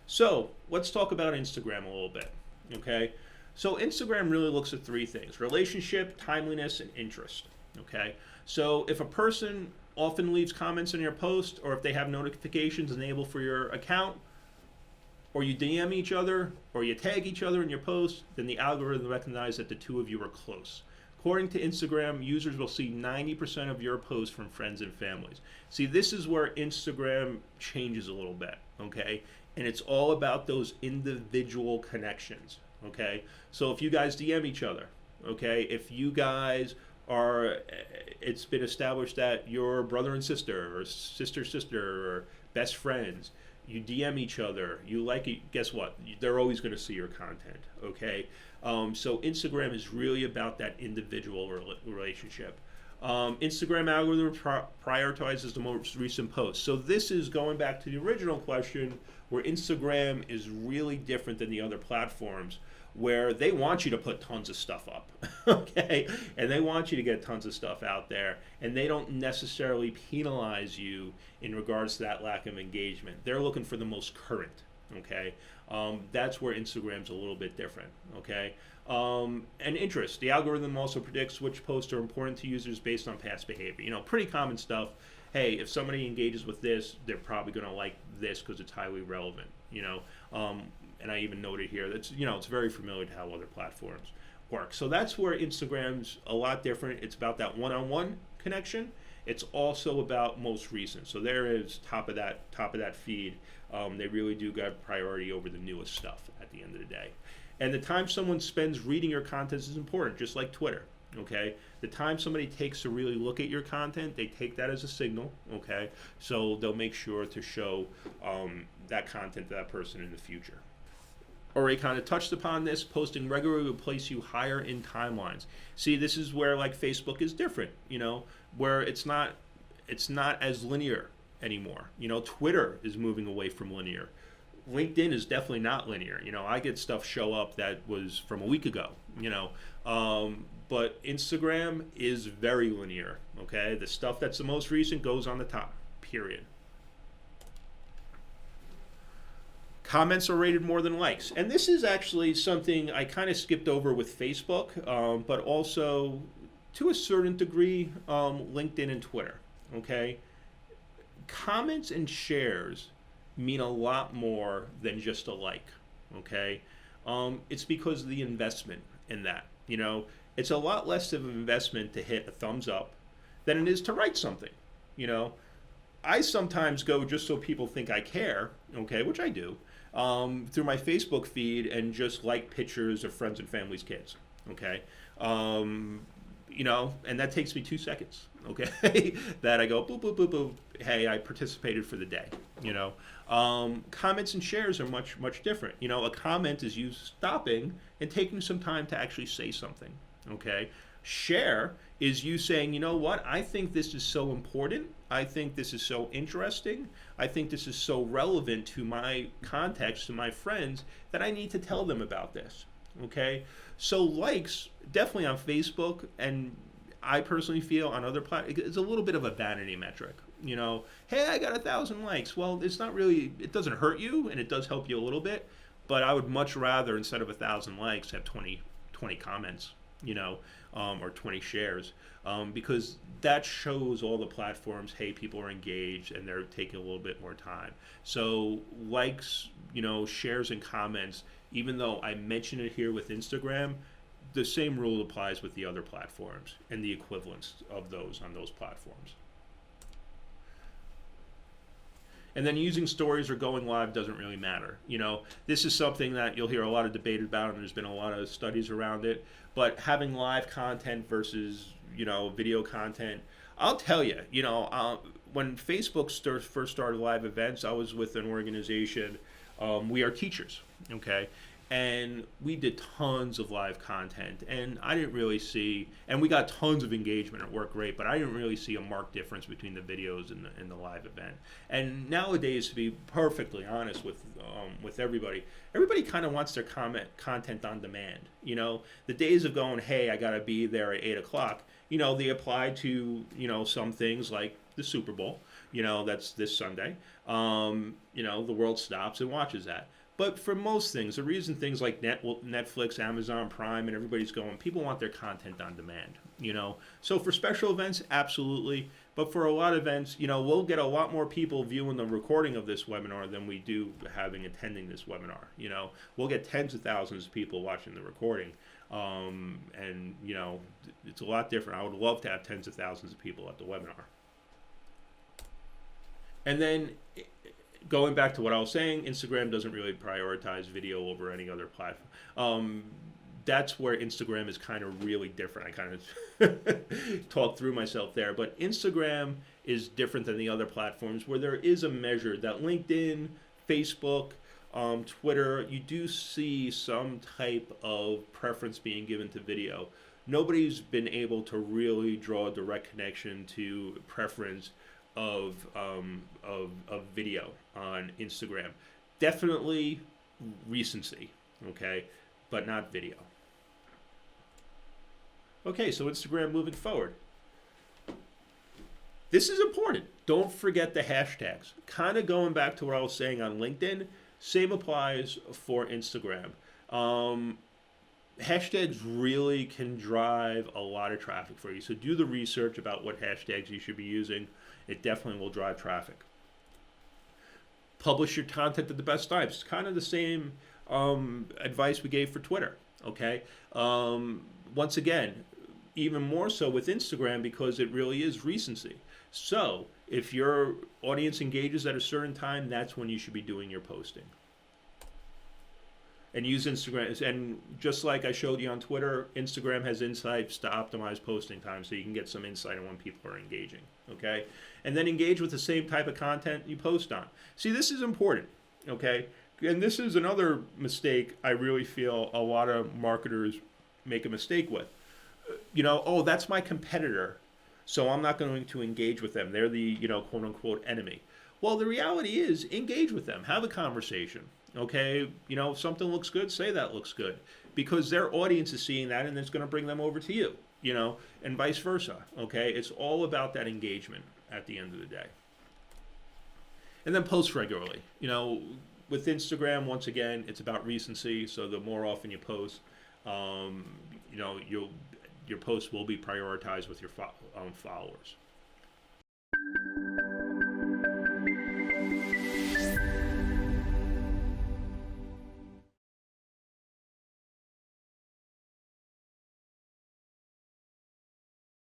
So let's talk about Instagram a little bit. Okay. So Instagram really looks at three things: relationship, timeliness, and interest. Okay. So if a person often leaves comments on your post, or if they have notifications enabled for your account, or you DM each other, or you tag each other in your post, then the algorithm recognizes that the two of you are close. According to Instagram, users will see 90% of your posts from friends and families. See, this is where Instagram changes a little bit, okay? And it's all about those individual connections, okay? So if you guys DM each other, okay, if you guys are, it's been established that you're brother and sister, or sister, or best friends, you DM each other, you like it, guess what? They're always going to see your content, okay? So Instagram is really about that individual relationship. Instagram algorithm prioritizes the most recent posts. So this is going back to the original question, where Instagram is really different than the other platforms, where they want you to put tons of stuff up, okay? And they want you to get tons of stuff out there, and they don't necessarily penalize you in regards to that lack of engagement. They're looking for the most current, okay? That's where Instagram's a little bit different, okay? And interest. The algorithm also predicts which posts are important to users based on past behavior. You know, pretty common stuff. Hey, if somebody engages with this, they're probably going to like this because it's highly relevant, you know? And I even noted here that's, you know, it's very familiar to how other platforms work. So that's where Instagram's a lot different. It's about that one-on-one connection. It's also about most recent. So there is top of that feed. They really do got priority over the newest stuff at the end of the day. And the time someone spends reading your content is important, just like Twitter. Okay, the time somebody takes to really look at your content, they take that as a signal. Okay, so they'll make sure to show that content to that person in the future. Already kind of touched upon this. Posting regularly will place you higher in timelines. See, this is where like Facebook is different, you know, where it's not as linear anymore. You know, Twitter is moving away from linear. LinkedIn is definitely not linear. You know, I get stuff show up that was from a week ago, you know. But Instagram is very linear, okay? The stuff that's the most recent goes on the top, period. Comments are rated more than likes. And this is actually something I kind of skipped over with Facebook, but also to a certain degree, LinkedIn and Twitter, okay? Comments and shares mean a lot more than just a like, okay? It's because of the investment in that, you know? It's a lot less of an investment to hit a thumbs up than it is to write something, you know? I sometimes go just so people think I care, okay, which I do, through my Facebook feed and just like pictures of friends and family's kids, okay? You know, and that takes me 2 seconds, okay? That I go, boop, boop, boop, boop, hey, I participated for the day, you know? Comments and shares are much, much different. You know, a comment is you stopping and taking some time to actually say something, okay? Share is you saying, you know what, I think this is so important. I think this is so interesting. I think this is so relevant to my context, to my friends, that I need to tell them about this, okay? So likes, definitely on Facebook, and I personally feel on other platforms, it's a little bit of a vanity metric. You know, hey, I got 1,000 likes. Well, it's not really, it doesn't hurt you, and it does help you a little bit, but I would much rather, instead of 1,000 likes, have 20 comments, you know, or 20 shares, because that shows all the platforms, hey, people are engaged and they're taking a little bit more time. So likes, you know, shares and comments, even though I mention it here with Instagram, the same rule applies with the other platforms and the equivalents of those on those platforms. And then using stories or going live doesn't really matter. You know, this is something that you'll hear a lot of debate about, and there's been a lot of studies around it. But having live content versus, you know, video content, I'll tell you, you know, when Facebook first started live events, I was with an organization, We Are Teachers, okay? And we did tons of live content, and I didn't really see, and we got tons of engagement. It worked great, but I didn't really see a marked difference between the videos and the live event. And nowadays, to be perfectly honest with everybody kind of wants their content on demand. You know, the days of going, hey, I got to be there at 8 o'clock, you know, they apply to, you know, some things like the Super Bowl, you know, that's this Sunday. You know, the world stops and watches that. But for most things, the reason things like Netflix, Amazon Prime, and everybody's going, people want their content on demand, you know. So for special events, absolutely. But for a lot of events, you know, we'll get a lot more people viewing the recording of this webinar than we do attending this webinar. You know, we'll get tens of thousands of people watching the recording. And, you know, it's a lot different. I would love to have tens of thousands of people at the webinar. And then going back to what I was saying, Instagram doesn't really prioritize video over any other platform. That's where Instagram is kind of really different. I kind of talked through myself there, but Instagram is different than the other platforms where there is a measure that LinkedIn, Facebook, Twitter, you do see some type of preference being given to video. Nobody's been able to really draw a direct connection to preference of video on Instagram. Definitely recency, okay, but not video. Okay, so Instagram moving forward. This is important. Don't forget the hashtags. Kind of going back to what I was saying on LinkedIn, same applies for Instagram. Hashtags really can drive a lot of traffic for you. So do the research about what hashtags you should be using. It definitely will drive traffic. Publish your content at the best times. It's kind of the same advice we gave for Twitter, okay? Once again, even more so with Instagram because it really is recency. So if your audience engages at a certain time, that's when you should be doing your posting. And use Instagram, and just like I showed you on Twitter, Instagram has insights to optimize posting time so you can get some insight on when people are engaging, okay? And then engage with the same type of content you post on. See, this is important, okay? And this is another mistake I really feel a lot of marketers make a mistake with. You know, oh, that's my competitor, so I'm not going to engage with them. They're the, you know, quote unquote enemy. Well, the reality is engage with them, have a conversation. Okay, you know, if something looks good, say that looks good, because their audience is seeing that and it's going to bring them over to you, you know, and vice versa. Okay, it's all about that engagement at the end of the day. And then post regularly. You know, with Instagram, once again, it's about recency. So the more often you post, you know, your posts will be prioritized with your followers.